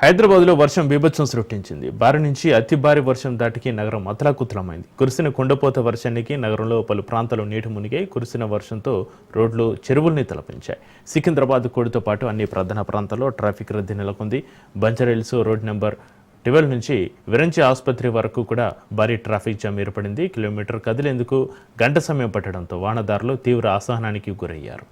హైదరాబాద్లో వర్షం బీభత్సం సృష్టించింది. భారీ నుంచి అతి భారీ వర్షం దాటికి నగరం అతలాకుతలమైంది. కురిసిన కుండపోత వర్షానికి నగరంలో పలు ప్రాంతాలు నీట మునిగాయి. కురిసిన వర్షంతో రోడ్లు చెరువుల్ని తలపించాయి. సికింద్రాబాద్ కోడితో పాటు అన్ని ప్రధాన ప్రాంతాల్లో ట్రాఫిక్ రద్దీ నెలకొంది. బంజారాహిల్స్ రోడ్ నెంబర్ 12 నుంచి విరంచి ఆసుపత్రి వరకు కూడా భారీ ట్రాఫిక్ జామ్ ఏర్పడింది. కిలోమీటర్ కదిలేందుకు గంట సమయం పట్టడంతో వాహనదారులు తీవ్ర అసహనానికి గురయ్యారు.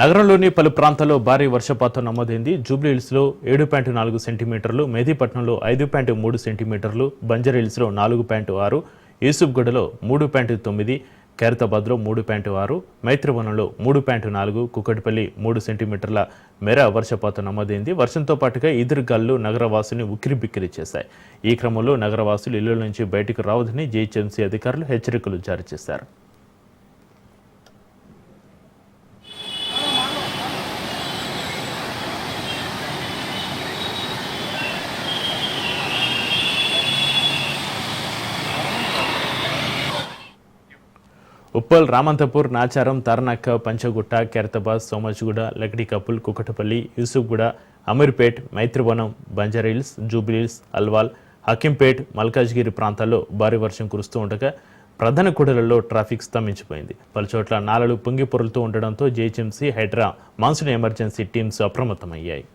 నగరంలోని పలు ప్రాంతాల్లో భారీ వర్షపాతం నమోదైంది. జూబ్లీహిల్స్లో 7.4 సెంటీమీటర్లు, మెహదీపట్నంలో 5.3 సెంటీమీటర్లు, బంజారాహిల్స్లో 4.6, యూసుఫ్గూడలో 3.9, ఖైరతాబాద్లో 3.6, మైత్రివనంలో 3.4, కుకట్పల్లి 3 సెంటీమీటర్ల మేర వర్షపాతం నమోదైంది. వర్షంతో పాటుగా ఈదురుగాలులు నగరవాసుని ఉక్కిరిబిక్కిరి చేశాయి. ఈ క్రమంలో నగరవాసులు ఇళ్ల నుంచి బయటకు రావద్దని జీహెచ్ఎంసీ అధికారులు హెచ్చరికలు జారీ చేశారు. ఉప్పల్, రామంతపూర్, నాచారం, తార్నాక, పంచగుట్ట, ఖైరతాబాద్, సోమాజిగూడ, లక్డికపుల్, కుకటపల్లి, యూసుఫ్గూడ, అమీర్పేట్, మైత్రివనం, బంజారాహిల్స్, జూబ్లీహిల్స్, అల్వాల్, హకీంపేట్, మల్కాజ్గిరి ప్రాంతాల్లో భారీ వర్షం కురుస్తూ ఉండగా ప్రధాన కూడళ్లలో ట్రాఫిక్ స్తంభించిపోయింది. పలుచోట్ల నాలలు పొంగి పొరులుతూ ఉండడంతో GHMC, Hydraa monsoon emergency teams అప్రమత్తమయ్యాయి.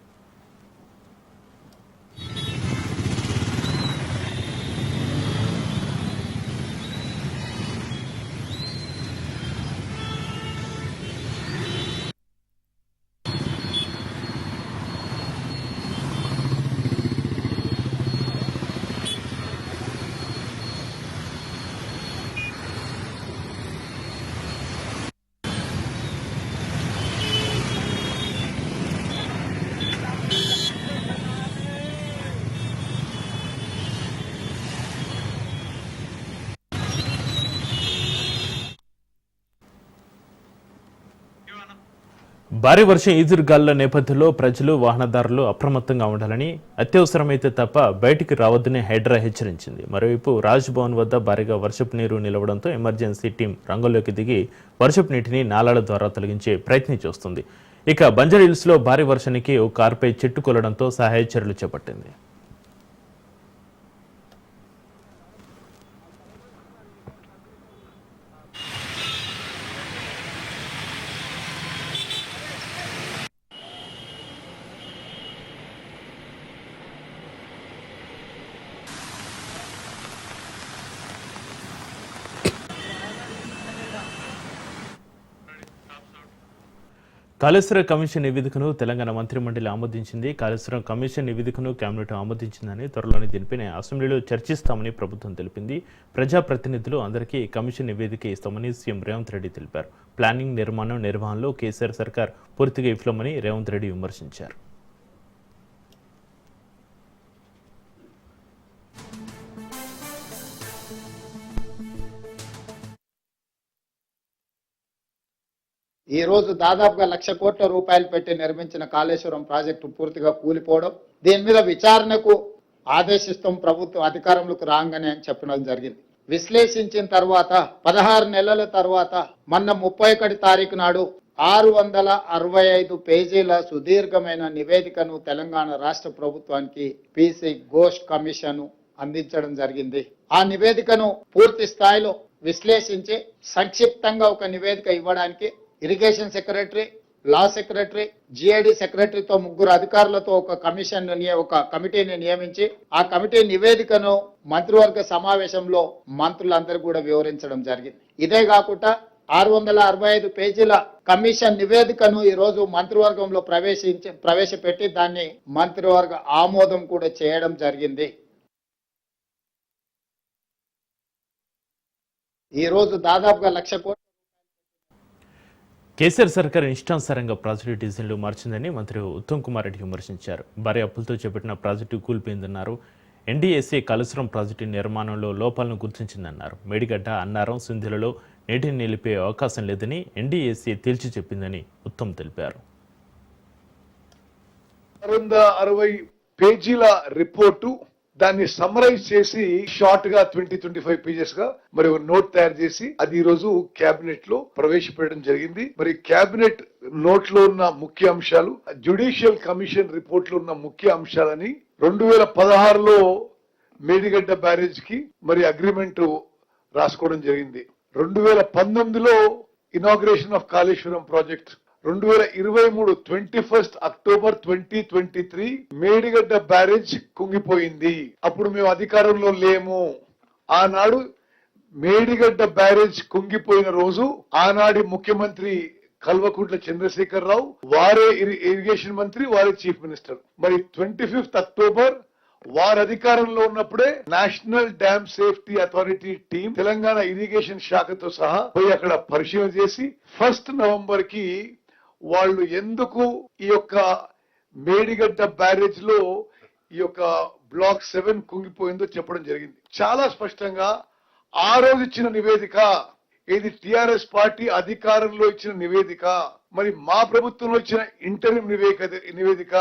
భారీ వర్షం, ఈదురుగాలుల నేపథ్యంలో ప్రజలు, వాహనదారులు అప్రమత్తంగా ఉండాలని, అత్యవసరమైతే తప్ప బయటికి రావద్దని హైడ్రా హెచ్చరించింది. మరోవైపు రాజ్భవన్ వద్ద భారీగా వర్షపు నీరు నిలవడంతో ఎమర్జెన్సీ టీం రంగంలోకి దిగి వర్షపు నీటిని నాలాల ద్వారా తొలగించే ప్రయత్నం చేస్తుంది. ఇక బంజారాహిల్స్లో భారీ వర్షానికి ఓ కారుపై చెట్టు కొలడంతో సహాయ చర్యలు చేపట్టింది. కాళేశ్వరం కమిషన్ నివేదికను తెలంగాణ మంత్రిమండలి ఆమోదించింది. కాళేశ్వరం కమిషన్ నివేదికను కేబినెట్ ఆమోదించిందని, త్వరలోనే దీనిపై అసెంబ్లీలో చర్చిస్తామని ప్రభుత్వం తెలిపింది. ప్రజాప్రతినిధులు అందరికీ కమిషన్ నివేదిక ఇస్తామని సీఎం రేవంత్ రెడ్డి తెలిపారు. ప్లానింగ్, నిర్మాణం, నిర్వహణలో కేసీఆర్ సర్కార్ పూర్తిగా విఫలమని రేవంత్ రెడ్డి విమర్శించారు. ఈ రోజు దాదాపుగా 1,00,000 కోట్ల రూపాయలు పెట్టి నిర్మించిన కాళేశ్వరం ప్రాజెక్టు పూర్తిగా కూలిపోవడం, దీని మీద విచారణకు ఆదేశిస్తాం ప్రభుత్వం అధికారంలోకి రాగానే అని చెప్పడం జరిగింది. విశ్లేషించిన తర్వాత 16 నెలల తర్వాత మొన్న 31 తారీఖు నాడు 665 పేజీల సుదీర్ఘమైన నివేదికను తెలంగాణ రాష్ట్ర ప్రభుత్వానికి పీసీ ఘోష్ కమిషన్ అందించడం జరిగింది. ఆ నివేదికను పూర్తి స్థాయిలో విశ్లేషించి సంక్షిప్తంగా ఒక నివేదిక ఇవ్వడానికి ఇరిగేషన్ సెక్రటరీ, లా సెక్రటరీ, జిఐడి సెక్రటరీతో 3 అధికారులతో ఒక కమిటీని నియమించి ఆ కమిటీ నివేదికను మంత్రివర్గ సమావేశంలో మంత్రులందరూ కూడా వివరించడం జరిగింది. ఇదే కాకుండా 665 పేజీల కమిషన్ నివేదికను ఈ రోజు మంత్రివర్గంలో ప్రవేశపెట్టి దాన్ని మంత్రివర్గ ఆమోదం కూడా చేయడం జరిగింది. ఈ రోజు దాదాపుగా 1,00,000 కోట్ల కేసీఆర్ సర్కార్ ఇష్టానుసారంగా ప్రాజెక్టు డిజైన్లు మార్చిందని మంత్రి ఉత్తమ్ కుమార్ రెడ్డి విమర్శించారు. భారీ అప్పులతో చేపట్టిన ప్రాజెక్టు కూలిపోయిందన్నారు. ఎన్డీఎస్ఏ కాళేశ్వరం ప్రాజెక్టు నిర్మాణంలో లోపాలను గుర్తించిందన్నారు. మేడిగడ్డ, అన్నారం, సింధులలో నీటిని నిలిపే అవకాశం లేదని ఎన్డీఎస్ఏ తేల్చి చెప్పిందని ఉత్తమ్ తెలిపారు. 660 పేజీల రిపోర్టు దాన్ని సమ్మరైజ్ చేసి షార్ట్ గా 20-25 పేజెస్ గా మరి ఒక నోట్ తయారు చేసి అది ఈ రోజు కేబినెట్ లో ప్రవేశపెట్టడం జరిగింది. మరి కేబినెట్ నోట్ లో ఉన్న ముఖ్య అంశాలు, జ్యుడిషియల్ కమిషన్ రిపోర్ట్ లో ఉన్న ముఖ్య అంశాలని 2016లో మేడిగడ్డ బ్యారేజ్ కి మరి అగ్రిమెంట్ రాసుకోవడం జరిగింది. 2019లో inauguration of Kaleshwaram project, 2023 21 October 2023 Medigadda barrage కుంగిపోయింది. అప్పుడు మేము అధికారంలో లేము. ఆనాడు మేడిగడ్డ బ్యారేజ్ కుంగిపోయిన రోజు ఆనాడి ముఖ్యమంత్రి కల్వకుంట్ల చంద్రశేఖర్ రావు, వారే ఇరిగేషన్ మంత్రి, వారే చీఫ్ మినిస్టర్. మరి 25 అక్టోబర్ వారు అధికారంలో ఉన్నప్పుడే national dam safety authority team Telangana irrigation శాఖతో సహా పోయి అక్కడ పరిశీలన చేసి 1 నవంబర్ కి వాళ్ళు ఎందుకు ఈ యొక్క మేడిగడ్డ బ్యారేజ్ లో ఈ యొక్క బ్లాక్ 7 కుంగిపోయిందో చెప్పడం జరిగింది. చాలా స్పష్టంగా ఆ రోజు ఇచ్చిన నివేదిక, ఇది టిఆర్ఎస్ పార్టీ అధికారంలో ఇచ్చిన నివేదిక, మరి మా ప్రభుత్వంలో ఇచ్చిన ఇంటర్వ్యూ నివేదిక,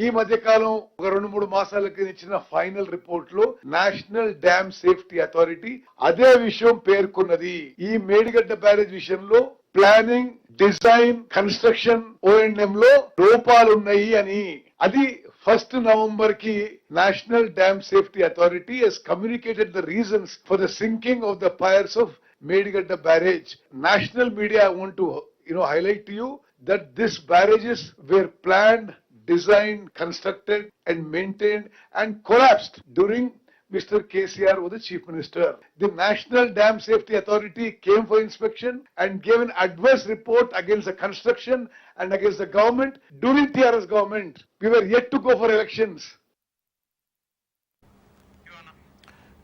ఈ మధ్య కాలం ఒక 2-3 మాసాల కింద ఇచ్చిన ఫైనల్ రిపోర్ట్ లో నేషనల్ డ్యామ్ సేఫ్టీ అథారిటీ అదే విషయం పేర్కొన్నది. ఈ మేడిగడ్డ బ్యారేజ్ విషయంలో ప్లానింగ్, డిజైన్, కన్స్ట్రక్షన్, ఓఎండ్ఎం లో లోపాలున్నాయి అని. అది 1 నవంబర్ కి national dam safety authority has communicated the reasons for the sinking of the piers of Medigadda barrage. National media, I want to highlight to you that these barrages were planned, designed, constructed and maintained and collapsed during Mr. KCR was the Chief Minister. The National Dam Safety Authority came for inspection and gave an adverse report against the construction and against the government during TRS government. We were yet to go for elections.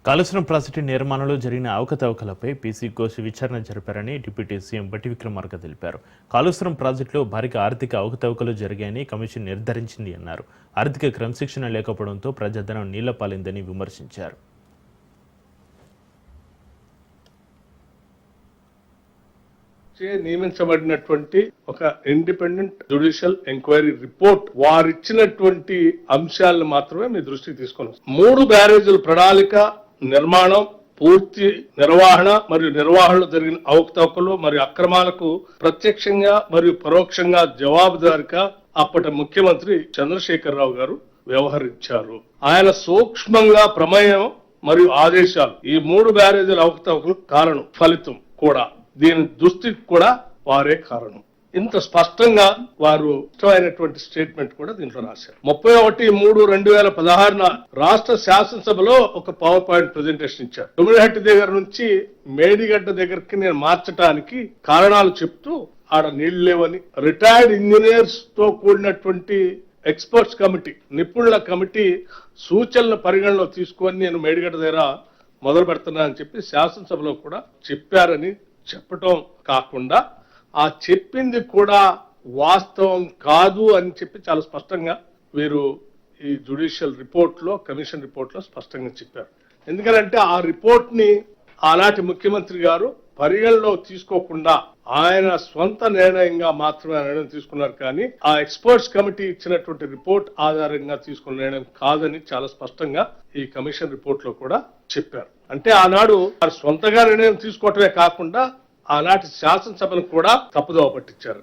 Kaleshwaram project నిర్మాణంలో జరిగిన అవకతవకలపై PC Ghosh విచారణ జరిపారని deputy CM బట్టి విక్రమార్క తెలిపారు. కాళేశ్వరం ప్రాజెక్టులో భారీగా ఆర్థిక అవకతవకలు జరిగాయని కమిషన్ నిర్ధారించింది అన్నారు. ఆర్థిక క్రమశిక్షణ లేకపోవడంతో ప్రజాధనం నీళ్లపాలైందని విమర్శించారు. నియమించబడినటువంటి ఒక ఇండిపెండెంట్ జ్యుడిషియల్ ఎంక్వైరీ రిపోర్ట్ వారిచ్చినటువంటి అంశాలను మాత్రమే మీ దృష్టికి తీసుకొని 3 బ్యారేజీల ప్రణాళిక, నిర్మాణం, పూర్తి నిర్వహణ మరియు నిర్వహణలో జరిగిన అవకతవకలు మరియు అక్రమాలకు ప్రత్యక్షంగా మరియు పరోక్షంగా జవాబుదారిగా అప్పటి ముఖ్యమంత్రి చంద్రశేఖర్ రావు గారు వ్యవహరించారు. ఆయన సూక్ష్మంగా ప్రమేయం మరియు ఆదేశాలు ఈ 3 బ్యారేజీల అవకతవకలకు కారణం, ఫలితం కూడా, దీని దుస్థితికి కూడా వారే కారణం. ఇంత స్పష్టంగా వారు ఇష్టమైనటువంటి స్టేట్మెంట్ కూడా దీంట్లో రాశారు. 31/3/2016 రాష్ట్ర శాసనసభలో ఒక పవర్ పాయింట్ ప్రెజెంటేషన్ ఇచ్చారు. తుమ్మిడిహట్టి దగ్గర నుంచి మేడిగడ్డ దగ్గరికి నేను మార్చడానికి కారణాలు చెప్తూ ఆడ నీళ్లు లేవని, రిటైర్డ్ ఇంజనీర్స్ తో కూడినటువంటి ఎక్స్పర్ట్స్ కమిటీ, నిపుణుల కమిటీ సూచనల పరిగణలో తీసుకొని నేను మేడిగడ్డ దగ్గర మొదలు పెడుతున్నానని చెప్పి శాసనసభలో కూడా చెప్పారని చెప్పటం కాకుండా ఆ చెప్పింది కూడా వాస్తవం కాదు అని చెప్పి చాలా స్పష్టంగా వీరు ఈ జ్యుడిషియల్ రిపోర్ట్ లో, కమిషన్ రిపోర్ట్ లో స్పష్టంగా చెప్పారు. ఎందుకంటే ఆ రిపోర్ట్ ని ఆనాటి ముఖ్యమంత్రి గారు పరిగణలో తీసుకోకుండా ఆయన స్వంత నిర్ణయంగా మాత్రమే నిర్ణయం తీసుకున్నారు, కానీ ఆ ఎక్స్పర్ట్స్ కమిటీ ఇచ్చినటువంటి రిపోర్ట్ ఆధారంగా తీసుకున్న నిర్ణయం కాదని చాలా స్పష్టంగా ఈ కమిషన్ రిపోర్ట్ లో కూడా చెప్పారు. అంటే ఆనాడు వారు స్వంతగా నిర్ణయం తీసుకోవటమే కాకుండా ఆనాటి శాసనసభను కూడా తప్పుదోవ పట్టించారు.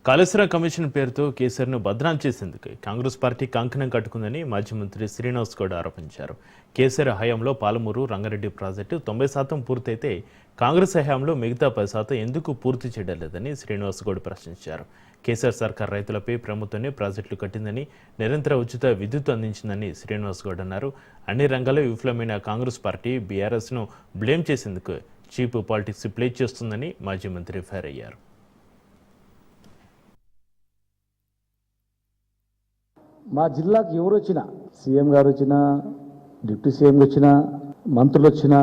కాళేశ్వరం కమిషన్ పేరుతో కేసీఆర్ను బద్నాం చేసేందుకు కాంగ్రెస్ పార్టీ కంకణం కట్టుకుందని మాజీ మంత్రి శ్రీనివాస్ గౌడ్ ఆరోపించారు. కేసీఆర్ హయాంలో పాలమూరు, రంగారెడ్డి ప్రాజెక్టు 90% పూర్తయితే కాంగ్రెస్ హయాంలో మిగతా 10% ఎందుకు పూర్తి చేయలేదని శ్రీనివాస్ గౌడ్ ప్రశ్నించారు. కేసీఆర్ సర్కార్ రైతులపై ప్రభుత్వమే ప్రాజెక్టులు కట్టిందని, నిరంతర ఉచిత విద్యుత్ అందించిందని శ్రీనివాస్ గౌడ్ అన్నారు. అన్ని రంగాల్లో విఫలమైన కాంగ్రెస్ పార్టీ బీఆర్ఎస్ను బ్లేమ్ చేసేందుకు చీప్ పాలిటిక్స్ ప్లే చేస్తుందని మాజీ మంత్రి ఫైర్ అయ్యారు. మా జిల్లాకు ఎవరు వచ్చినా, సీఎం గారు వచ్చినా, డిప్యూటీ సీఎం వచ్చినా, మంత్రులు వచ్చినా,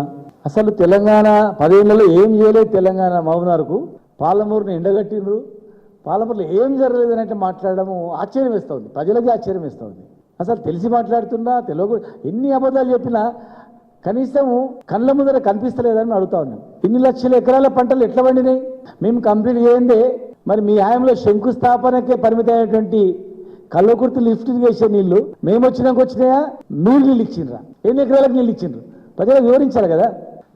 అసలు తెలంగాణ 10 ఏళ్లలో ఏం చేయలేదు. తెలంగాణ మహబూబ్నగర్కు పాలమూరుని ఎండగట్టిండ్రు, పాలమూరులో ఏం జరగలేదు అంటే మాట్లాడడము ఆశ్చర్యం వేస్తుంది, ప్రజలకి ఆశ్చర్యం వేస్తుంది. అసలు తెలిసి మాట్లాడుతున్నా తెలియక ఎన్ని అబద్ధాలు చెప్పినా కనీసం కళ్ళ ముందర కనిపిస్తలేదని అడుగుతా ఉన్నాం. ఇన్ని లక్షల ఎకరాల పంటలు ఎట్లా పండినాయి? మేము కంప్లీట్ చేయండి. మరి మీ హయాంలో శంకుస్థాపనకే పరిమితమైనటువంటి కల్లకుర్తి లిఫ్ట్ చేసే నీళ్లు మేము వచ్చినాయా? మీరు నీళ్ళు ఇచ్చిండ్రా? ఎన్ని ఎకరాలకు నీళ్ళు ఇచ్చిండ్రు? ప్రజలకు వివరించాలి కదా.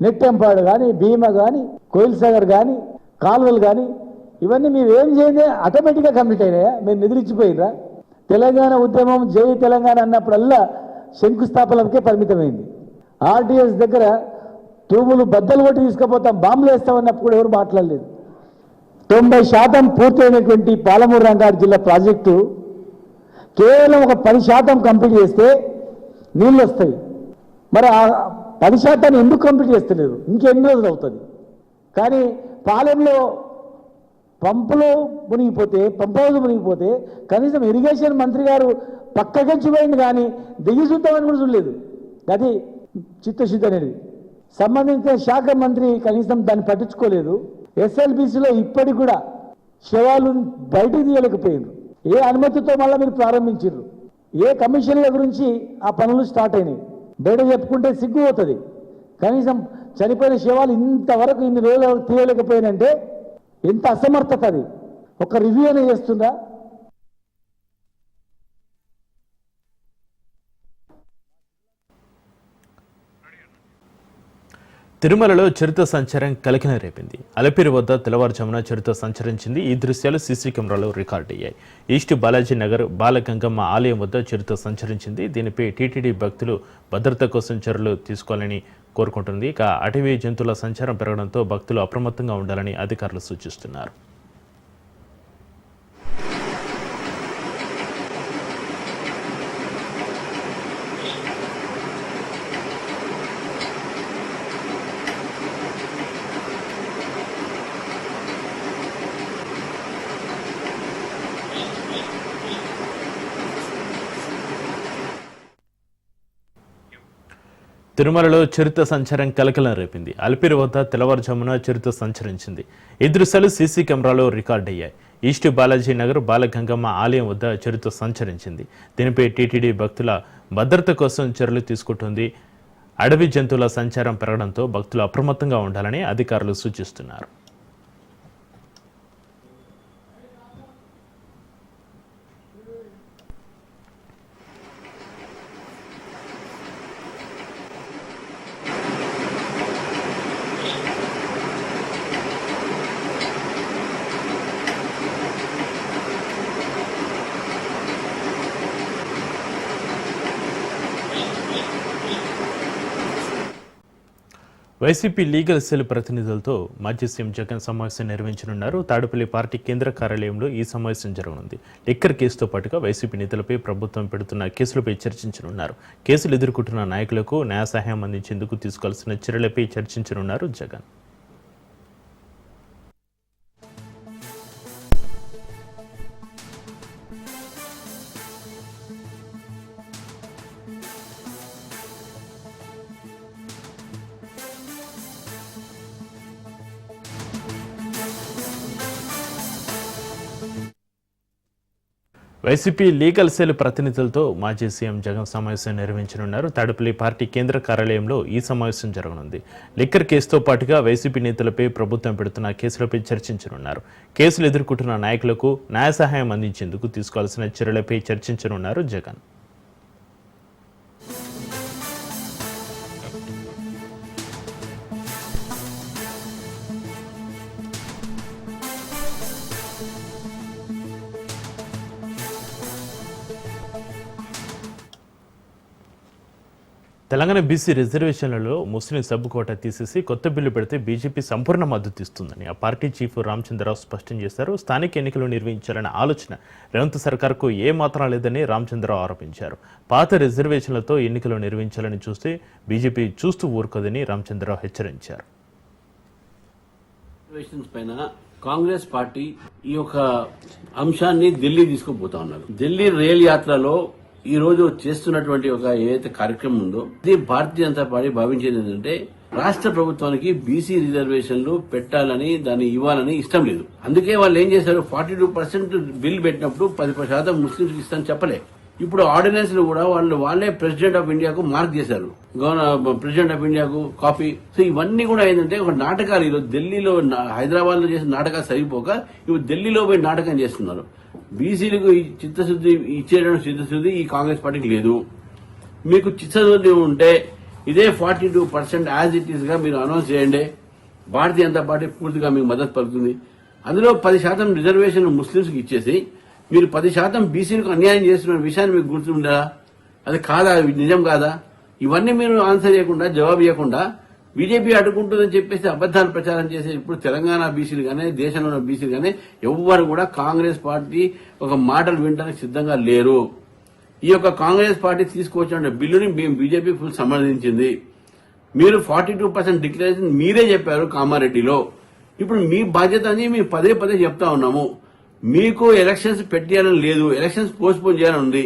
నెట్టెంపాడు కానీ, భీమా కానీ, కోయిల్ సాగర్ కానీ, కాలువలు కానీ ఇవన్నీ మీరు ఏం చేయండి ఆటోమేటిక్గా కంప్లీట్ అయినాయా? మీరు నిద్రించిపోయినరా? తెలంగాణ ఉద్యమం జై తెలంగాణ అన్నప్పుడల్లా శంకుస్థాపనకే పరిమితమైంది. ఆర్టీఎస్ దగ్గర తూములు బద్దలు కొట్టి తీసుకుపోతాం, బాంబులు వేస్తామన్నప్పుడు ఎవరు మాట్లాడలేదు. 90% పూర్తయినటువంటి పాలమూరు రంగారెడ్డి జిల్లా ప్రాజెక్టు కేవలం ఒక 10% కంప్లీట్ చేస్తే నీళ్ళు వస్తాయి. మరి ఆ 10% ఎందుకు కంప్లీట్ చేస్తలేదు? ఇంకెన్ని రోజులు అవుతుంది? కానీ పాలెంలో పంపులు మునిగిపోతే, పంప్ హౌస్ మునిగిపోతే కనీసం ఇరిగేషన్ మంత్రి గారు పక్కకెచ్చిపోయింది కానీ దిగి చూద్దామని కూడా చూడలేదు. అది చిత్తశుద్ధి అనేది. సంబంధించిన శాఖ మంత్రి కనీసం దాన్ని పట్టించుకోలేదు. ఎస్ఎల్బిసిలో ఇప్పటికి కూడా శవాలు బయటకు తీయలేకపోయారు. ఏ అనుమతితో మళ్ళీ మీరు ప్రారంభించారు? ఏ కమిషన్ల గురించి ఆ పనులు స్టార్ట్ అయినాయి? బయట చెప్పుకుంటే సిగ్గు అవుతుంది. కనీసం చనిపోయిన శవాలు ఇంతవరకు ఇన్ని రోజులు తీయలేకపోయినంటే ఎంత అసమర్థత అది. ఒక రివ్యూ అనేది చేస్తుందా? తిరుమలలో చిరుత సంచారం కలకిన రేపింది. అలపిరి వద్ద తెల్లవారుజామున చిరుత సంచరించింది. ఈ దృశ్యాలు సీసీ కెమెరాలో రికార్డ్ అయ్యాయి. ఈస్ట్ బాలాజీ నగర్ బాలగంగమ్మ ఆలయం వద్ద చిరుత సంచరించింది. దీనిపై టీటీడీ భక్తులు భద్రత కోసం చర్యలు తీసుకోవాలని కోరుకుంటుంది. ఇక అటవీ జంతువుల సంచారం పెరగడంతో భక్తులు అప్రమత్తంగా ఉండాలని అధికారులు సూచిస్తున్నారు. తిరుమలలో చిరుత సంచారం కలకలం రేపింది. అలిపిరి వద్ద తెల్లవారుజామున చిరుత సంచరించింది. ఈ దృశ్యాలు సీసీ కెమెరాలో రికార్డ్ అయ్యాయి. ఈస్ట్ బాలాజీ నగర్ బాలగంగమ్మ ఆలయం వద్ద చిరుత సంచరించింది. దీనిపై టీటీడీ భక్తుల భద్రత కోసం చర్యలు తీసుకుంటుంది. అడవి జంతువుల సంచారం పెరగడంతో భక్తులు అప్రమత్తంగా ఉండాలని అధికారులు సూచిస్తున్నారు. వైసీపీ లీగల్ సెల్ ప్రతినిధులతో మాజీ సీఎం జగన్ సమావేశం నిర్వహించనున్నారు. తాడేపల్లి పార్టీ కేంద్ర కార్యాలయంలో ఈ సమావేశం జరగనుంది. లిక్కర్ కేసుతో పాటుగా వైసీపీ నేతలపై ప్రభుత్వం పెడుతున్న కేసులపై చర్చించనున్నారు. కేసులు ఎదుర్కొంటున్న నాయకులకు న్యాయ సహాయం అందించేందుకు తీసుకోవాల్సిన చర్యలపై చర్చించనున్నారు జగన్. వైసీపీ లీగల్ సెల్ ప్రతినిధులతో మాజీ సీఎం జగన్ సమావేశం నిర్వహించనున్నారు. తాడేపల్లి పార్టీ కేంద్ర కార్యాలయంలో ఈ సమావేశం జరగనుంది. లిక్కర్ కేసుతో పాటుగా వైసీపీ నేతలపై ప్రభుత్వం పెడుతున్న కేసులపై చర్చించనున్నారు. కేసులు ఎదుర్కొంటున్న నాయకులకు న్యాయ సహాయం అందించేందుకు తీసుకోవాల్సిన చర్యలపై చర్చించనున్నారు జగన్. తెలంగాణ బీసీ రిజర్వేషన్లలో ముస్లిం సబ్ కోటా తీసేసి కొత్త బిల్లు పెడితే బీజేపీ సంపూర్ణ మద్దతు ఇస్తుందని ఆ పార్టీ చీఫ్ రామచంద్రరావు స్పష్టం చేశారు. స్థానిక ఎన్నికలు నిర్వహించాలన్న ఆలోచన రేవంత్ సర్కార్కు ఏమాత్రం లేదని రామచంద్రరావు ఆరోపించారు. పాత రిజర్వేషన్లతో ఎన్నికలు నిర్వహించాలని చూస్తే బీజేపీ చూస్తూ ఊరుకోదని రామచంద్రరావు హెచ్చరించారు. కాంగ్రెస్ పార్టీ ఈ యొక్క అంశాన్ని ఢిల్లీ తీసుకుపోతా ఉన్నారు. ఢిల్లీ రైల్ యాత్రలో ఈ రోజు చేస్తున్నటువంటి ఒక ఏదైతే కార్యక్రమం ఉందో ఇది భారతీయ జనతా పార్టీ భావించేది ఏంటంటే రాష్ట్ర ప్రభుత్వానికి బీసీ రిజర్వేషన్లు పెట్టాలని దాన్ని ఇవ్వాలని ఇష్టం లేదు. అందుకే వాళ్ళు ఏం చేశారు, 42% బిల్ పెట్టినప్పుడు 10% ముస్లింస్ ఇస్తామని చెప్పలే. ఇప్పుడు ఆర్డినెన్స్ లో కూడా వాళ్ళే ప్రెసిడెంట్ ఆఫ్ ఇండియాకు మార్క్ చేశారు, ప్రెసిడెంట్ ఆఫ్ ఇండియాకు కాపీ. సో ఇవన్నీ కూడా ఏంటంటే ఒక నాటకాలు. ఈరోజు ఢిల్లీలో హైదరాబాద్ లో చేసిన నాటకాలు సరిపోక ఇప్పుడు ఢిల్లీలో పోయి నాటకం చేస్తున్నారు. బీసీలకు చిత్తశుద్ధి ఇచ్చేయడం చిత్తశుద్ధి ఈ కాంగ్రెస్ పార్టీకి లేదు. మీకు చిత్తశుద్ధి ఉంటే ఇదే 42% యాజ్ ఇట్ ఈస్ గా మీరు అనౌన్స్ చేయండి. భారతీయ జనతా పార్టీ పూర్తిగా మీకు మద్దతు పలుకుతుంది. అందులో 10% రిజర్వేషన్ ముస్లింస్ కి ఇచ్చేసి మీరు 10% బీసీలకు అన్యాయం చేస్తున్న విషయాన్ని మీకు గుర్తుందా? అది కాదా? నిజం కాదా? ఇవన్నీ మీరు ఆన్సర్ చేయకుండా, జవాబు ఇవ్వకుండా బీజేపీ అడ్డుకుంటుందని చెప్పేసి అబద్దాలు ప్రచారం చేసే ఇప్పుడు తెలంగాణ బీసీలు కానీ దేశంలో ఉన్న బీసీలు కానీ ఎవ్వరు కూడా కాంగ్రెస్ పార్టీ ఒక మాటలు వినడానికి సిద్ధంగా లేరు. ఈ యొక్క కాంగ్రెస్ పార్టీ తీసుకొచ్చిన బిల్లుని మేము బీజేపీ ఫుల్ సమర్థించింది. మీరు 42% డిక్లరేషన్ మీరే చెప్పారు కామారెడ్డిలో. ఇప్పుడు మీ బాధ్యత అని మేము పదే పదే చెప్తా ఉన్నాము. మీకు ఎలక్షన్స్ పెట్టాలని లేదు, ఎలక్షన్స్ పోస్ట్పోన్ చేయాలని ఉంది.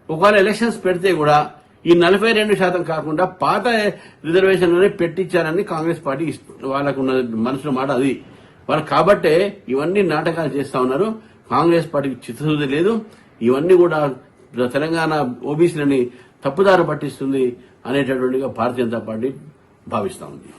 ఒకవేళ ఎలక్షన్స్ పెడితే కూడా ఈ 42% కాకుండా పాత రిజర్వేషన్లోనే పెట్టించారని కాంగ్రెస్ పార్టీ వాళ్ళకున్న మనసులో మాట అది. వాళ్ళు కాబట్టే ఇవన్నీ నాటకాలు చేస్తా ఉన్నారు. కాంగ్రెస్ పార్టీకి చిత్తశుద్ధి లేదు. ఇవన్నీ కూడా తెలంగాణ ఓబీసీలని తప్పుదారి పట్టిస్తుంది అనేటటువంటిగా భారతీయ జనతా పార్టీ భావిస్తా ఉంది.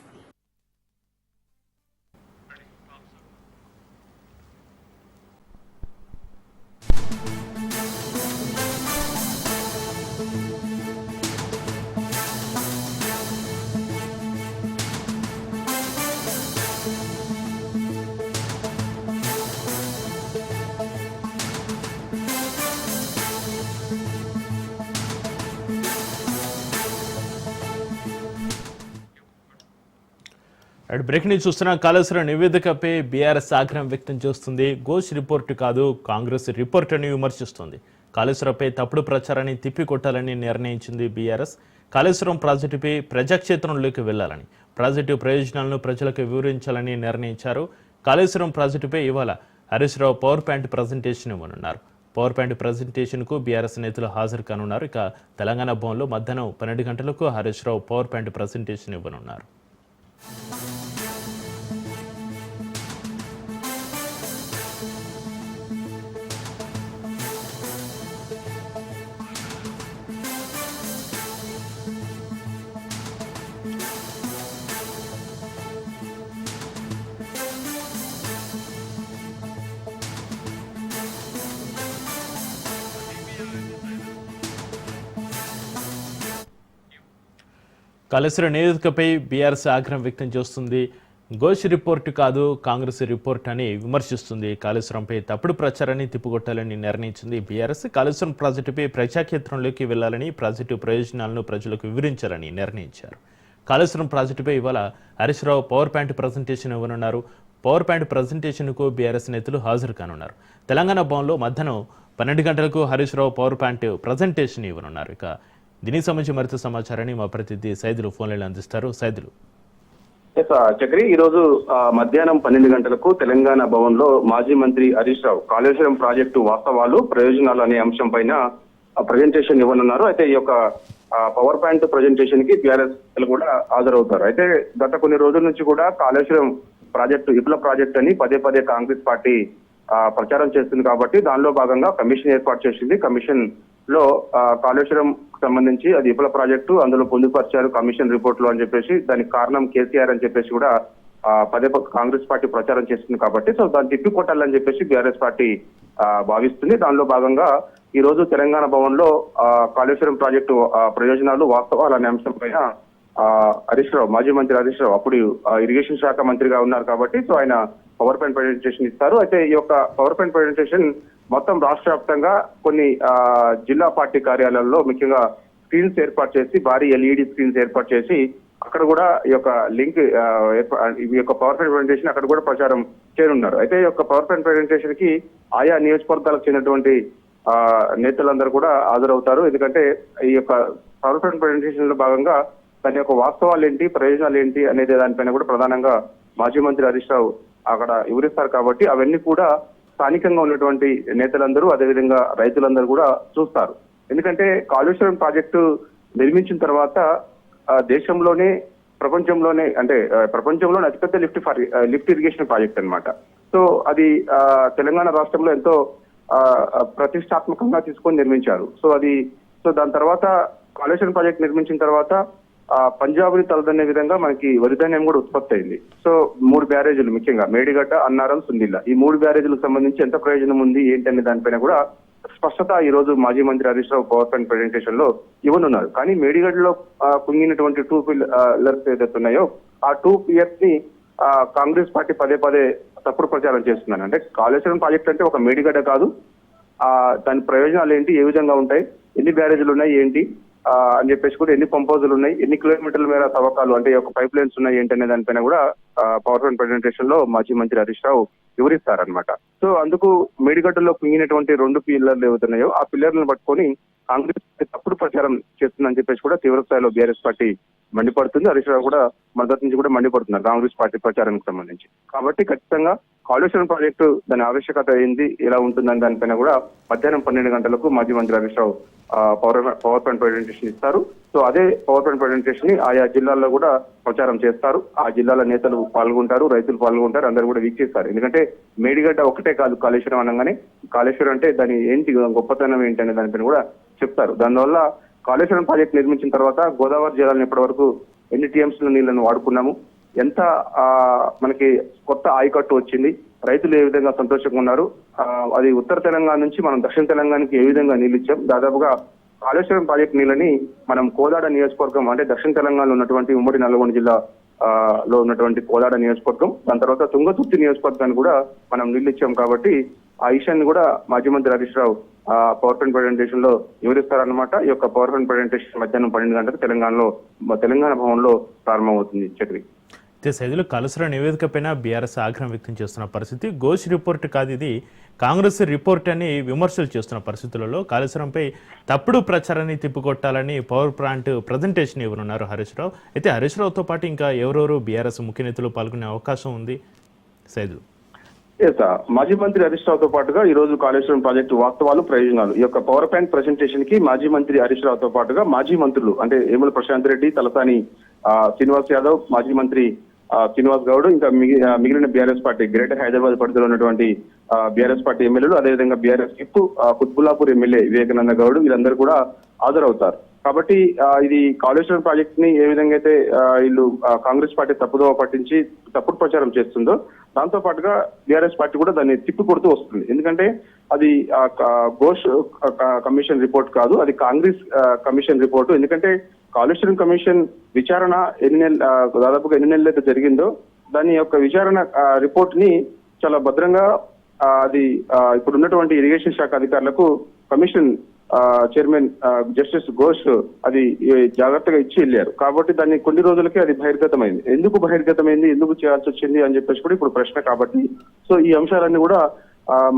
బ్రేక్ న్యూస్ చూస్తున్న కాళేశ్వరం నివేదికపై బీఆర్ఎస్ ఆగ్రహం వ్యక్తం చేస్తుంది. ఘోష్ రిపోర్టు కాదు, కాంగ్రెస్ రిపోర్ట్ అని విమర్శిస్తుంది. కాళేశ్వరంపై తప్పుడు ప్రచారాన్ని తిప్పికొట్టాలని నిర్ణయించింది బీఆర్ఎస్. కాళేశ్వరం ప్రాజెక్టుపై ప్రజాక్షేత్రంలోకి వెళ్లాలని, ప్రాజెక్టు ప్రయోజనాలను ప్రజలకు వివరించాలని నిర్ణయించారు. కాళేశ్వరం ప్రాజెక్టుపై ఇవాళ Harish Rao PowerPoint presentation ఇవ్వనున్నారు. పవర్ పాయింట్ ప్రజెంటేషన్కు బీఆర్ఎస్ నేతలు హాజరు కానున్నారు. ఇక తెలంగాణ భవన్లో మధ్యాహ్నం 12 గంటలకు Harish Rao PowerPoint presentation ఇవ్వనున్నారు. కాళేశ్వరం నివేదికపై బీఆర్ఎస్ ఆగ్రహం వ్యక్తం చేస్తుంది. ఘోష్ రిపోర్టు కాదు, కాంగ్రెస్ రిపోర్ట్ అని విమర్శిస్తుంది. కాళేశ్వరంపై తప్పుడు ప్రచారాన్ని తిప్పుకొట్టాలని నిర్ణయించింది బీఆర్ఎస్. కాళేశ్వరం ప్రాజెక్టుపై ప్రజాక్షేత్రంలోకి వెళ్లాలని, ప్రాజెక్టు ప్రయోజనాలను ప్రజలకు వివరించాలని నిర్ణయించారు. కాళేశ్వరం ప్రాజెక్టుపై ఇవాళ Harish Rao PowerPoint presentation ఇవ్వనున్నారు. పవర్ పాయింట్ ప్రజెంటేషన్కు బీఆర్ఎస్ నేతలు హాజరు కానున్నారు. తెలంగాణ భవన్లో మధ్యాహ్నం 12 గంటలకు Harish Rao PowerPoint presentation ఇవ్వనున్నారు. ఇక దీనికి సంబంధించి మరింత సమాచారాన్ని మా ప్రతినిధి సైదులు ఫోన్లలో అందిస్తారు. సైదులు. చక్రి, ఈ రోజు మధ్యాహ్నం 12 గంటలకు తెలంగాణ భవన్ లో మాజీ మంత్రి హరీష్ రావు కాళేశ్వరం ప్రాజెక్టు వాస్తవాలు, ప్రయోజనాలు అనే అంశం పైన ప్రజెంటేషన్ ఇవ్వనున్నారు. అయితే ఈ యొక్క పవర్ పాయింట్ ప్రజెంటేషన్ కి బీఆర్ఎస్ కూడా హాజరవుతారు. అయితే గత కొన్ని రోజుల నుంచి కూడా కాళేశ్వరం ప్రాజెక్టు విప్లవ ప్రాజెక్ట్ అని పదే పదే కాంగ్రెస్ పార్టీ ప్రచారం చేస్తుంది. కాబట్టి దానిలో భాగంగా కమిషన్ ఏర్పాటు చేసింది. కమిషన్ లో కాళేశ్వరం సంబంధించి అది విఫల ప్రాజెక్టు, అందులో పొందుపరిచారు కమిషన్ రిపోర్ట్ లో అని చెప్పేసి, దానికి కారణం కేసీఆర్ అని చెప్పేసి కూడా పదే కాంగ్రెస్ పార్టీ ప్రచారం చేస్తుంది. కాబట్టి సో దాన్ని తిప్పికొట్టాలని చెప్పేసి బీఆర్ఎస్ పార్టీ భావిస్తుంది. దానిలో భాగంగా ఈ రోజు తెలంగాణ భవన్ లో కాళేశ్వరం ప్రాజెక్టు ప్రయోజనాలు, వాస్తవాలు అనే అంశం పైన హరీష్ రావు, మాజీ మంత్రి హరీష్ రావు అప్పుడు ఇరిగేషన్ శాఖ మంత్రిగా ఉన్నారు కాబట్టి సో ఆయన పవర్ పాయింట్ ప్రజెంటేషన్ ఇస్తారు. అయితే ఈ యొక్క పవర్ పాయింట్ ప్రజెంటేషన్ మొత్తం రాష్ట్ర వ్యాప్తంగా కొన్ని జిల్లా పార్టీ కార్యాలయాల్లో ముఖ్యంగా స్క్రీన్స్ ఏర్పాటు చేసి, భారీ ఎల్ఈడి స్క్రీన్స్ ఏర్పాటు చేసి అక్కడ కూడా ఈ యొక్క లింక్ ఈ యొక్క పవర్ పాయింట్ ప్రజెంటేషన్ అక్కడ కూడా ప్రచారం చేయనున్నారు. అయితే ఈ యొక్క పవర్ పాయింట్ ప్రజెంటేషన్ కి ఆయా నియోజకవర్గాలకు చెందినటువంటి నేతలందరూ కూడా హాజరవుతారు. ఎందుకంటే ఈ యొక్క పవర్ పాయింట్ ప్రజెంటేషన్ లో భాగంగా దాని యొక్క వాస్తవాలు ఏంటి, ప్రయోజనాలు ఏంటి అనేది దానిపైన కూడా ప్రధానంగా మాజీ మంత్రి హరీష్ రావు అక్కడ వివరిస్తారు. కాబట్టి అవన్నీ కూడా స్థానికంగా ఉన్నటువంటి నేతలందరూ, అదేవిధంగా రైతులందరూ కూడా చూస్తారు. ఎందుకంటే కాళేశ్వరం ప్రాజెక్టు నిర్మించిన తర్వాత దేశంలోనే ప్రపంచంలోనే అంటే ప్రపంచంలోనే అతిపెద్ద లిఫ్ట్ ఇరిగేషన్ ప్రాజెక్ట్ అన్నమాట. సో అది తెలంగాణ రాష్ట్రంలో ఎంతో ప్రతిష్టాత్మకంగా తీసుకొని నిర్మించారు. సో దాని తర్వాత కాళేశ్వరం ప్రాజెక్ట్ నిర్మించిన తర్వాత పంజాబ్ ని తలదన్నే విధంగా మనకి వరి ధాన్యం కూడా ఉత్పత్తి అయింది. సో 3 బ్యారేజీలు ముఖ్యంగా మేడిగడ్డ, అన్నారం, సుందిల్ల ఈ 3 బ్యారేజీలకు సంబంధించి ఎంత ప్రయోజనం ఉంది ఏంటి అనే దానిపైన కూడా స్పష్టత ఈ రోజు మాజీ మంత్రి Harish Rao power point presentation లో ఇవ్వనున్నారు. కానీ మేడిగడ్డలో కుంగినటువంటి 2 పిల్లర్స్ ఏదైతే ఉన్నాయో ఆ 2 పిల్లర్స్ ని కాంగ్రెస్ పార్టీ పదే తప్పుడు ప్రచారం చేస్తున్నారు. అంటే కాళేశ్వరం ప్రాజెక్ట్ అంటే ఒక మేడిగడ్డ కాదు, దాని ప్రయోజనాలు ఏంటి, ఏ విధంగా ఉంటాయి, ఎన్ని బ్యారేజీలు ఉన్నాయి ఏంటి అని చెప్పేసి కూడా, ఎన్ని పంపోజులు ఉన్నాయి, ఎన్ని కిలోమీటర్ల మేర తవ్వకాలు అంటే ఒక పైప్ లైన్స్ ఉన్నాయి ఏంటి అనే దానిపైన కూడా పవర్ పాయింట్ ప్రెజెంటేషన్ లో మాజీ మంత్రి హరీష్ రావు వివరిస్తారనమాట. సో అందుకు మేడిగడ్డలో కుంగినటువంటి 2 పిల్లర్లు ఏవైతున్నాయో ఆ పిల్లర్లను పట్టుకొని కాంగ్రెస్ తప్పుడు ప్రచారం చేస్తుందని చెప్పేసి కూడా తీవ్ర స్థాయిలో బీఆర్ఎస్ పార్టీ మండిపడుతుంది. హరీష్ రావు కూడా మద్దతు నుంచి కూడా మండిపడుతున్నారు కాంగ్రెస్ పార్టీ ప్రచారానికి సంబంధించి. కాబట్టి ఖచ్చితంగా కాళేశ్వరం ప్రాజెక్టు దాని ఆవశ్యకత ఏంది, ఎలా ఉంటుందని దానిపైన కూడా మధ్యాహ్నం 12 గంటలకు మాజీ మంత్రి Harish Rao power point presentation ఇస్తారు. సో అదే పవర్ పాయింట్ ప్రెజెంటేషన్ ని ఆయా జిల్లాల్లో కూడా ప్రచారం చేస్తారు. ఆ జిల్లాల నేతలు పాల్గొంటారు, రైతులు పాల్గొంటారు, అందరూ కూడా వీక్షిస్తారు. ఎందుకంటే మేడిగడ్డ ఒకటే కాదు కాళేశ్వరం అనగానే, కాళేశ్వరం అంటే దాని ఏంటి గొప్పతనం ఏంటి అనే దానిపైన కూడా చెప్తారు. దానివల్ల కాళేశ్వరం ప్రాజెక్ట్ నిర్మించిన తర్వాత గోదావరి జిల్లాలను ఇప్పటి వరకు ఎన్ని టీఎంసీల నీళ్లను వాడుకున్నాము, ఎంత మనకి కొత్త ఆయకట్టు వచ్చింది, రైతులు ఏ విధంగా సంతోషంగా ఉన్నారు, అది ఉత్తర తెలంగాణ నుంచి మనం దక్షిణ తెలంగాణకి ఏ విధంగా నీళ్ళు ఇచ్చాం. దాదాపుగా కాళేశ్వరం ప్రాజెక్ట్ నీళ్ళని మనం కోదాడ నియోజకవర్గం అంటే దక్షిణ తెలంగాణలో ఉన్నటువంటి ఉమ్మడి నల్గొండ జిల్లా లో ఉన్నటువంటి కోదాడ నియోజకవర్గం, దాని తర్వాత తుంగతుర్తి నియోజకవర్గాన్ని కూడా మనం నీళ్ళు ఇచ్చాం. కాబట్టి ఆ విషయాన్ని కూడా మాజీ మంత్రి Harish Rao power point presentation లో వివరిస్తారన్నమాట. ఈ యొక్క పవర్ పాయింట్ ప్రెజెంటేషన్ మధ్యాహ్నం 12 గంటలకు తెలంగాణ భవన్ లో ప్రారంభమవుతుంది. చక్రి సైదులు కలసర నివేదిక పైన బీఆర్ఎస్ ఆగ్రహం వ్యక్తం చేస్తున్న పరిస్థితి. ఘోష్ రిపోర్ట్ కాదు ఇది, కాంగ్రెస్ రిపోర్ట్ అని విమర్శలు చేస్తున్న పరిస్థితులలో కాళేశ్వరంపై తప్పుడు ప్రచారాన్ని తిప్పికొట్టాలని పవర్ పాయింట్ ప్రజెంటేషన్ ఇవ్వనున్నారు హరీష్ రావు. అయితే హరీష్ రావుతో పాటు ఇంకా ఎవరెవరు బీఆర్ఎస్ ముఖ్య నేతలు పాల్గొనే అవకాశం ఉంది సైదులు? మాజీ మంత్రి హరీష్ రావుతో పాటుగా ఈ రోజు కాళేశ్వరం ప్రాజెక్టు వాస్తవాలు, ప్రయోజనాలు ఈ యొక్క పవర్ పాయింట్ ప్రెజెంటేషన్ కి మాజీ మంత్రి హరీష్ రావుతో పాటుగా మాజీ మంత్రులు అంటే ఏముల ప్రశాంత్ రెడ్డి, తలసాని శ్రీనివాస్ యాదవ్, మాజీ మంత్రి శ్రీనివాస్ గౌడ్, ఇంకా మిగిలిన బీఆర్ఎస్ పార్టీ గ్రేటర్ హైదరాబాద్ పరిధిలో ఉన్నటువంటి బీఆర్ఎస్ పార్టీ ఎమ్మెల్యేలు, అదేవిధంగా BRS whip Quthbullapur MLA Vivekananda Goud వీళ్ళందరూ కూడా హాజరవుతారు. కాబట్టి ఇది కాళేశ్వరం ప్రాజెక్ట్ ని ఏ విధంగా అయితే వీళ్ళు కాంగ్రెస్ పార్టీ తప్పుదోవ పట్టించి తప్పుడు ప్రచారం చేస్తుందో, దాంతో పాటుగా బీఆర్ఎస్ పార్టీ కూడా దాన్ని తిప్పి కొడుతూ వస్తుంది. ఎందుకంటే అది ఘోష్ కమిషన్ రిపోర్ట్ కాదు, అది కాంగ్రెస్ కమిషన్ రిపోర్టు. ఎందుకంటే కాళేశ్వరం కమిషన్ విచారణ దాదాపుగా ఎన్ని నెలలు అయితే జరిగిందో దాని యొక్క విచారణ రిపోర్ట్ ని చాలా భద్రంగా అది ఇప్పుడు ఉన్నటువంటి ఇరిగేషన్ శాఖ అధికారులకు కమిషన్ చైర్మన్ జస్టిస్ ఘోష్ అది జాగ్రత్తగా ఇచ్చి వెళ్ళారు. కాబట్టి దాన్ని కొన్ని రోజులకే అది బహిర్గతమైంది. ఎందుకు బహిర్గతమైంది, ఎందుకు చేయాల్సి వచ్చింది అని చెప్పేసి కూడా ఇప్పుడు ప్రశ్న. కాబట్టి సో ఈ అంశాలన్నీ కూడా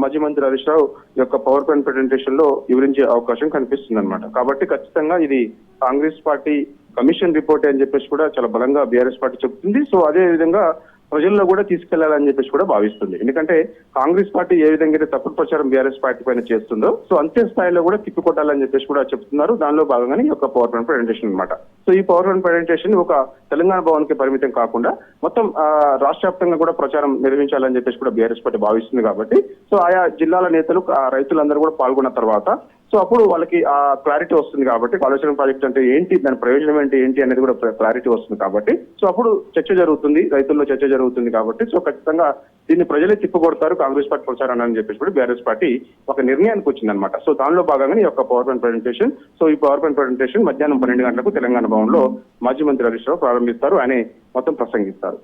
మాజీ మంత్రి హరీష్ రావు యొక్క పవర్ పాయింట్ ప్రెజెంటేషన్ లో వివరించే అవకాశం కనిపిస్తుంది అనమాట. కాబట్టి ఖచ్చితంగా ఇది కాంగ్రెస్ పార్టీ కమిషన్ రిపోర్ట్ అని చెప్పేసి కూడా చాలా బలంగా బీఆర్ఎస్ పార్టీ చెబుతుంది. సో అదే విధంగా ప్రజల్లో కూడా తీసుకెళ్లాలని చెప్పేసి కూడా భావిస్తుంది. ఎందుకంటే కాంగ్రెస్ పార్టీ ఏ విధంగా అయితే తప్పుడు ప్రచారం బీఆర్ఎస్ పార్టీ పైన చేస్తుందో, సో అంతే స్థాయిలో కూడా తిప్పికొట్టాలని చెప్పేసి కూడా చెప్తున్నారు. దానిలో భాగంగానే ఈ యొక్క పవర్ పాయింట్ ప్రెజెంటేషన్ అనమాట. సో ఈ పవర్ పాయింట్ ప్రెజెంటేషన్ ఒక తెలంగాణ భవన్ కి పరిమితం కాకుండా మొత్తం రాష్ట్ర వ్యాప్తంగా కూడా ప్రచారం నిర్వహించాలని చెప్పేసి కూడా బీఆర్ఎస్ పార్టీ భావిస్తుంది. కాబట్టి సో ఆయా జిల్లాల నేతలు, రైతులందరూ కూడా పాల్గొన్న తర్వాత సో అప్పుడు వాళ్ళకి ఆ క్లారిటీ వస్తుంది. కాబట్టి కాళేశ్వరం ప్రాజెక్ట్ అంటే ఏంటి, దాని ప్రయోజనం ఏంటి అనేది కూడా క్లారిటీ వస్తుంది. కాబట్టి సో అప్పుడు చర్చ జరుగుతుంది, రైతుల్లో చర్చ జరుగుతుంది. కాబట్టి సో ఖచ్చితంగా దీన్ని ప్రజలే తిప్పుకొడతారు కాంగ్రెస్ పార్టీ ప్రచారాన్ని అని చెప్పేసి కూడా బీఆర్ఎస్ పార్టీ ఒక నిర్ణయానికి వచ్చింది అనమాట. సో దానిలో భాగంగా ఈ యొక్క పవర్ పాయింట్ ప్రెజెంటేషన్. సో ఈ పవర్ పాయింట్ ప్రెజెంటేషన్ మధ్యాహ్నం 12 గంటలకు తెలంగాణ భవన్ లో మాజీ మంత్రి హరీష్ రావు ప్రారంభిస్తారు. ఆయన మొత్తం ప్రసంగిస్తారు.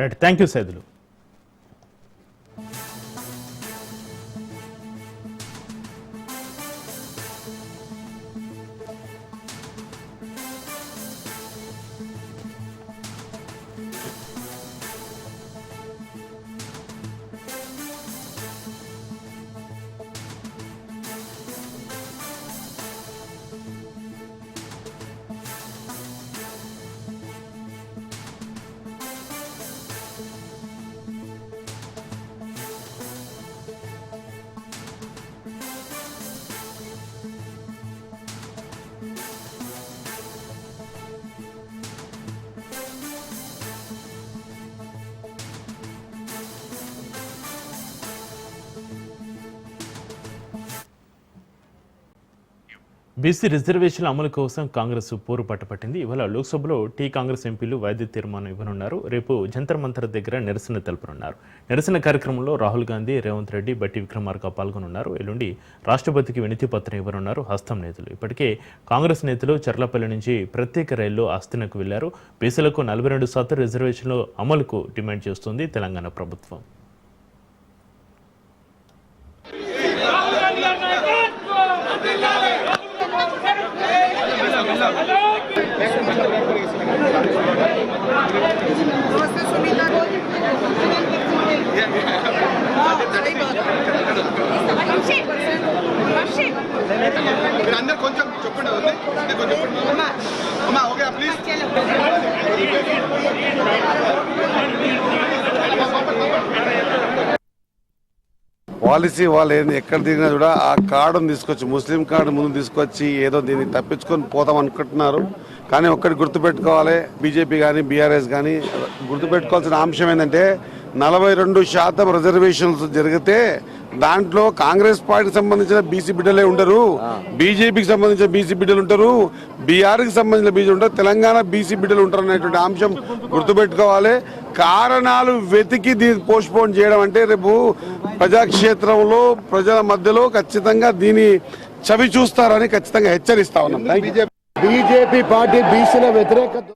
Right, thank you Saidulu. BC రిజర్వేషన్ల అమలు కోసం కాంగ్రెస్ పోరు పట్టపట్టింది. ఇవాళ లోక్సభలో కాంగ్రెస్ ఎంపీలు వాయిదా తీర్మానం ఇవ్వనున్నారు. రేపు జంతర్ మంతర్ దగ్గర నిరసన తెలుపనున్నారు. నిరసన కార్యక్రమంలో రాహుల్ గాంధీ, రేవంత్ రెడ్డి, బట్టి విక్రమార్క పాల్గొనున్నారు. ఎల్లుండి రాష్ట్రపతికి వినతి పత్రం ఇవ్వనున్నారు హస్తం నేతలు. ఇప్పటికే కాంగ్రెస్ నేతలు చర్లపల్లి నుంచి ప్రత్యేక రైల్లో ఆస్తినకు వెళ్లారు. బీసీలకు 42% రిజర్వేషన్ల అమలుకు డిమాండ్ చేస్తుంది తెలంగాణ ప్రభుత్వం. అందరు కొంచెం చెప్పండి అమ్మా ఓకే ప్లీజ్. పాలసీ వాళ్ళు ఎక్కడ దిగినా కూడా ఆ కార్డును తీసుకొచ్చి ముస్లిం కార్డు ముందు తీసుకొచ్చి ఏదో దీన్ని తప్పించుకొని పోతాం అనుకుంటున్నారు. కానీ ఒక్కటి గుర్తుపెట్టుకోవాలి, బీజేపీ కానీ బీఆర్ఎస్ కానీ గుర్తుపెట్టుకోవాల్సిన అంశం ఏంటంటే 42% రిజర్వేషన్స్ జరిగితే దాంట్లో కాంగ్రెస్ పార్టీకి సంబంధించిన బీసీ బిడ్డలే ఉండరు, బీజేపీకి సంబంధించిన బీసీ బిడ్డలు ఉంటారు, బీఆర్కి సంబంధించిన బీసీ ఉంటారు, తెలంగాణ బీసీ బిడ్డలు ఉంటారు అనేటువంటి అంశం గుర్తుపెట్టుకోవాలి. కారణాలు వెతికి దీన్ని పోస్ట్పోన్ చేయడం అంటే రేపు ప్రజాక్షేత్రంలో ప్రజల మధ్యలో ఖచ్చితంగా దీని చవి చూస్తారని ఖచ్చితంగా హెచ్చరిస్తా ఉన్నాం. బీజేపీ పార్టీ బీసీల వ్యతిరేకత